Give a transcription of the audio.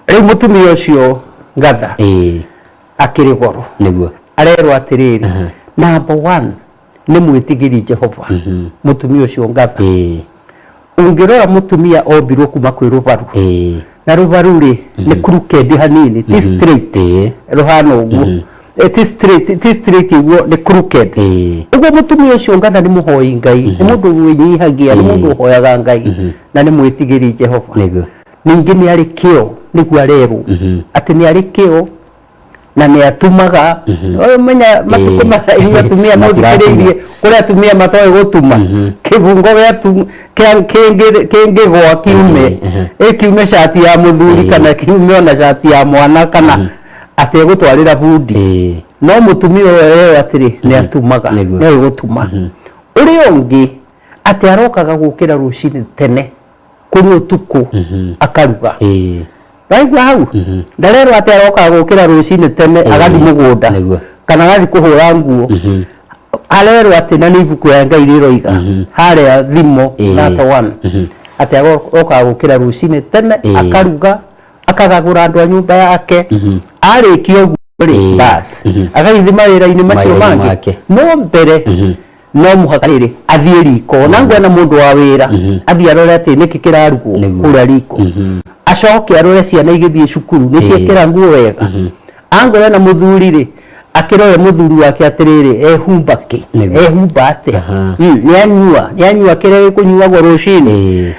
Rĩu mũtumia ũcio Ngatha akĩrĩ goro nĩguo arerwo atĩrĩrĩ number 1 nĩ mwĩtigĩri Jehova mũtumia ũcio Ngatha ũngĩrora mũtumia ombirwo kuma kwĩ rũbaru na rũbaru rĩ nĩ crooked hanini ti straight ruhana ũguo ti straight ũguo nĩ crooked ũguo mũtumia ũcio Ngatha nĩ mũhoi Ngai nĩ mũndũ wĩnyihagia nĩ mũndũ ũhoyaga Ngai na nĩ mwĩtigĩri Jehova ningĩ nĩ arĩ kĩo nĩguo arerwo atĩ nĩ arĩ kĩo na nĩ atumaga menya matukũ maya atumia mũthikĩrĩirie kũrĩa atumia matoĩ gũtuma kĩbungo kĩngĩgwa kiume kiume shati ya mũthuri kana kiume ona shati ya mwana kana ategũtwarĩra bundi no mũtumia ũyũ atĩrĩ nĩ atumaga nĩ gũtuma ũrĩa ũngĩ atĩ arokaga gũkĩra rũcinĩ tene kũrĩ ũtukũ akaruga Raigua hau ndarerwo atĩ arokaga gũkĩra rũcinĩ tene agathiĩ mũgũnda kana agathiĩ kũhũra nguo arerwo atĩ na nĩ ibuku ya Ngai rĩroiga harĩa thimo nata 1 atĩ arokaga gũkĩra rũcinĩ tene akaruga akagagũra andũ a nyũmba yake arĩkia ũguo rĩ bas agagĩthiĩ mawĩra-inĩ macio mangĩ no mbere no mũhaka rĩrĩ athiĩ riko na ngwena mũndũ wa wĩra athiĩ arore atĩ nĩkĩ kĩrarugwo kũrĩa riko acoke arore ciana igĩthiĩ cukuru nĩ ciekĩra nguo wega angorana na mũthuri rĩ akĩrore mũthuri wake atĩrĩrĩ ehumba atĩa nĩanyua kĩrĩa gĩkũnyuagwo rũcinĩ